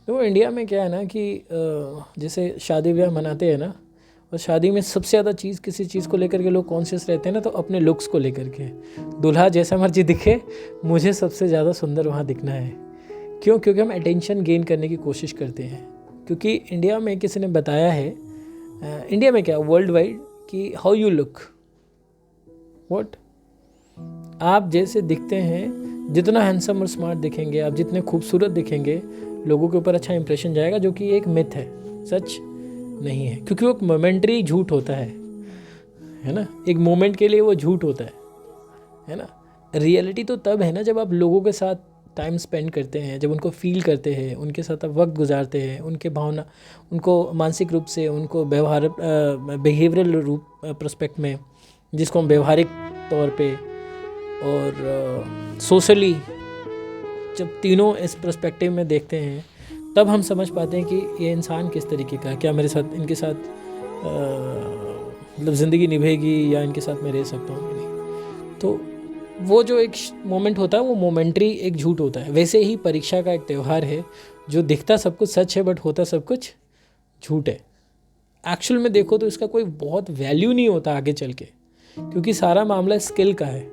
तो इंडिया में क्या है ना कि जैसे शादी ब्याह मनाते हैं ना, और शादी में सबसे ज़्यादा चीज़ किसी चीज़ को लेकर के लोग कॉन्शियस रहते हैं ना, तो अपने लुक्स को लेकर के। दूल्हा जैसा मर्जी दिखे, मुझे सबसे ज़्यादा सुंदर वहाँ दिखना है। क्यों? क्योंकि हम अटेंशन गेन करने की कोशिश करते हैं। क्योंकि इंडिया में किसी ने बताया है, इंडिया में क्या वर्ल्ड वाइड, कि हाउ यू लुक व्हाट, आप जैसे दिखते हैं, जितना हैंडसम और स्मार्ट दिखेंगे, आप जितने खूबसूरत दिखेंगे, लोगों के ऊपर अच्छा इंप्रेशन जाएगा, जो कि एक मिथ है, सच नहीं है। क्योंकि वो एक मोमेंट्री झूठ होता है ना, एक मोमेंट के लिए वो झूठ होता है ना। रियलिटी तो तब है ना जब आप लोगों के साथ टाइम स्पेंड करते हैं, जब उनको फील करते हैं, उनके साथ आप वक्त गुजारते हैं, उनके भावना, उनको मानसिक रूप से, उनको व्यवहार बिहेवियरल रूप प्रोस्पेक्ट में, जिसको हम व्यवहारिक तौर पे और सोशली, जब तीनों इस पर्सपेक्टिव में देखते हैं, तब हम समझ पाते हैं कि ये इंसान किस तरीके का है, क्या मेरे साथ, इनके साथ मतलब ज़िंदगी निभेगी, या इनके साथ मैं रह सकता हूँ कि नहीं। तो वो जो एक मोमेंट होता है, वो मोमेंट्री एक झूठ होता है। वैसे ही परीक्षा का एक त्यौहार है, जो दिखता सब कुछ सच है बट होता सब कुछ झूठ है। एक्चुअल में देखो तो इसका कोई बहुत वैल्यू नहीं होता आगे चल के, क्योंकि सारा मामला स्किल का है।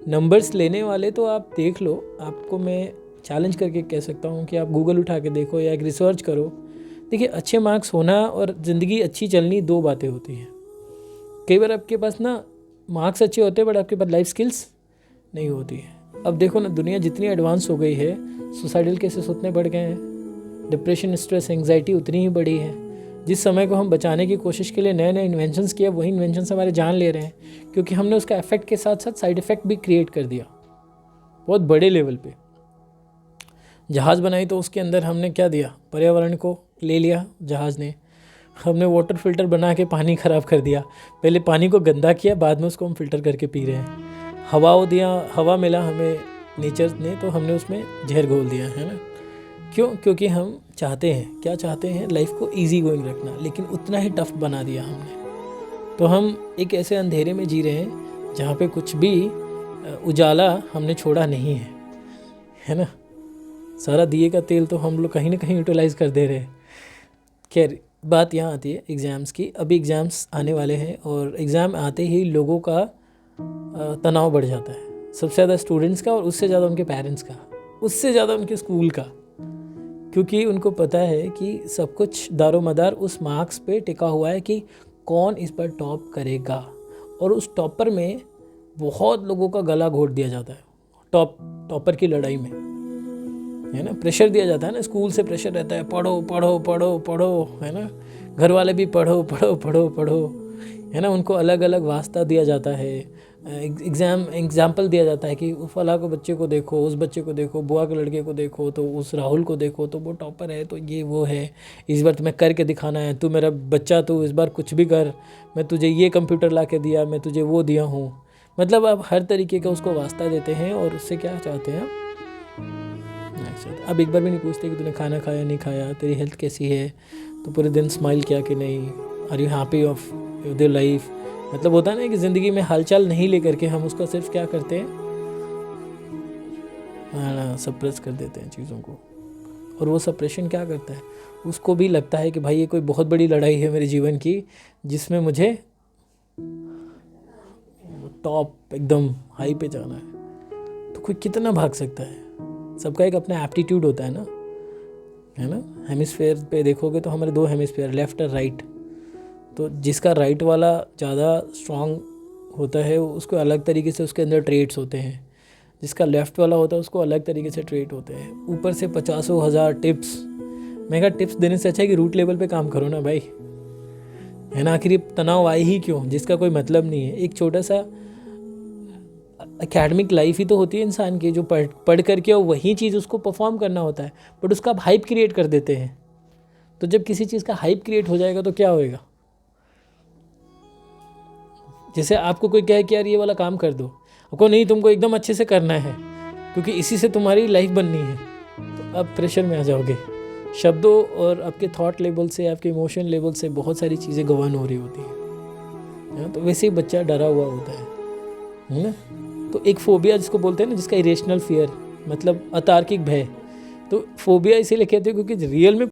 नंबर्स लेने वाले तो आप देख लो, आपको मैं चैलेंज करके कह सकता हूँ कि आप गूगल उठा के देखो या एक रिसर्च करो। देखिए, अच्छे मार्क्स होना और ज़िंदगी अच्छी चलनी दो बातें होती हैं। कई बार आपके पास ना मार्क्स अच्छे होते हैं बट आपके पास लाइफ स्किल्स नहीं होती है। अब देखो ना, दुनिया जितनी एडवांस हो गई है, सुसाइडल केसेस उतने बढ़ गए हैं, डिप्रेशन, स्ट्रेस, एंग्जाइटी उतनी ही बढ़ी है। जिस समय को हम बचाने की कोशिश के लिए नए नए इन्वेंशंस किए, वही इन्वेंशंस हमारे जान ले रहे हैं, क्योंकि हमने उसका इफेक्ट के साथ साथ साइड इफेक्ट भी क्रिएट कर दिया बहुत बड़े लेवल पे। जहाज़ बनाई तो उसके अंदर हमने क्या दिया, पर्यावरण को ले लिया जहाज़ ने। हमने वाटर फिल्टर बना के पानी ख़राब कर दिया, पहले पानी को गंदा किया, बाद में उसको हम फिल्टर करके पी रहे हैं। हवा मिला हमें नेचर ने, तो हमने उसमें जहर घोल दिया, है ना। क्यों? क्योंकि हम चाहते हैं, क्या चाहते हैं, लाइफ को इजी गोइंग रखना, लेकिन उतना ही टफ बना दिया हमने। तो हम एक ऐसे अंधेरे में जी रहे हैं जहाँ पे कुछ भी उजाला हमने छोड़ा नहीं है ना। सारा दिए का तेल तो हम लोग कहीं ना कहीं यूटिलाइज कर दे रहे हैं। खैर, बात यहाँ आती है एग्ज़ाम्स की। अभी एग्ज़ाम्स आने वाले हैं, और एग्ज़ाम आते ही लोगों का तनाव बढ़ जाता है, सबसे ज़्यादा स्टूडेंट्स का, और उससे ज़्यादा उनके पेरेंट्स का, उससे ज़्यादा उनके स्कूल का। क्योंकि उनको पता है कि सब कुछ दारोमदार उस मार्क्स पे टिका हुआ है कि कौन इस पर टॉप करेगा, और उस टॉपर में बहुत लोगों का गला घोट दिया जाता है। टॉपर की लड़ाई में, है ना, प्रेशर दिया जाता है ना, स्कूल से प्रेशर रहता है, पढ़ो पढ़ो पढ़ो पढ़ो, है ना। घर वाले भी पढ़ो पढ़ो पढ़ो पढ़ो, है ना। उनको अलग अलग वास्ता दिया जाता है, एग्जाम्पल दिया जाता है कि फला को बच्चे को देखो, उस बच्चे को देखो, बुआ के लड़के को देखो, तो उस राहुल को देखो, तो वो टॉपर है, तो ये वो है, इस बार तुम्हें करके दिखाना है, तू मेरा बच्चा, तू इस बार कुछ भी कर, मैं तुझे ये कंप्यूटर ला के दिया, मैं तुझे वो दिया हूँ। मतलब आप हर तरीके का उसको वास्ता देते हैं, और उससे क्या चाहते हैं अब एक बार भी नहीं पूछते कि तूने खाना खाया नहीं खाया, तेरी हेल्थ कैसी है, तो पूरे दिन स्माइल किया कि नहीं, are you happy of your life. मतलब होता है ना कि ज़िंदगी में हालचाल नहीं लेकर के हम उसका सिर्फ क्या करते हैं, हाँ, सप्रेस कर देते हैं चीज़ों को। और वो सप्रेशन क्या करता है, उसको भी लगता है कि भाई ये कोई बहुत बड़ी लड़ाई है मेरे जीवन की, जिसमें मुझे टॉप एकदम हाई पे जाना है। तो कोई कितना भाग सकता है, सबका एक अपना एप्टीट्यूड होता है ना। हेमिस्फेयर पे देखोगे तो हमारे दो हेमिस्फेयर, लेफ़्ट और राइट। तो जिसका राइट वाला ज़्यादा स्ट्रॉन्ग होता है, उसको अलग तरीके से उसके अंदर ट्रेड्स होते हैं। जिसका लेफ़्ट वाला होता है उसको अलग तरीके से ट्रेड होते हैं। ऊपर से 50,000 टिप्स, मैं कहा टिप्स देने से अच्छा है कि रूट लेवल पे काम करो ना भाई, है ना। आखिर तनाव आए ही क्यों, जिसका कोई मतलब नहीं है। एक छोटा सा एकेडमिक लाइफ ही तो होती है इंसान की, जो पढ़ करके और वही चीज़ उसको परफॉर्म करना होता है, बट उसका आप हाइप क्रिएट कर देते हैं। तो जब किसी चीज़ का हाइप क्रिएट हो जाएगा तो क्या होएगा, जैसे आपको कोई कहे कि यार ये वाला काम कर दो, आपको नहीं, तुमको एकदम अच्छे से करना है क्योंकि इसी से तुम्हारी लाइफ बननी है, तो आप प्रेशर में आ जाओगे। शब्दों और आपके थॉट लेवल से, आपके इमोशन लेवल से बहुत सारी चीज़ें गवान हो रही होती हैं। तो वैसे ही बच्चा डरा हुआ होता है ना। तो एक फोबिया जिसको बोलते हैं ना, जिसका इरेशनल फियर, मतलब अतार्किक भय, तो फोबिया इसीलिए कहते हैं क्योंकि रियल में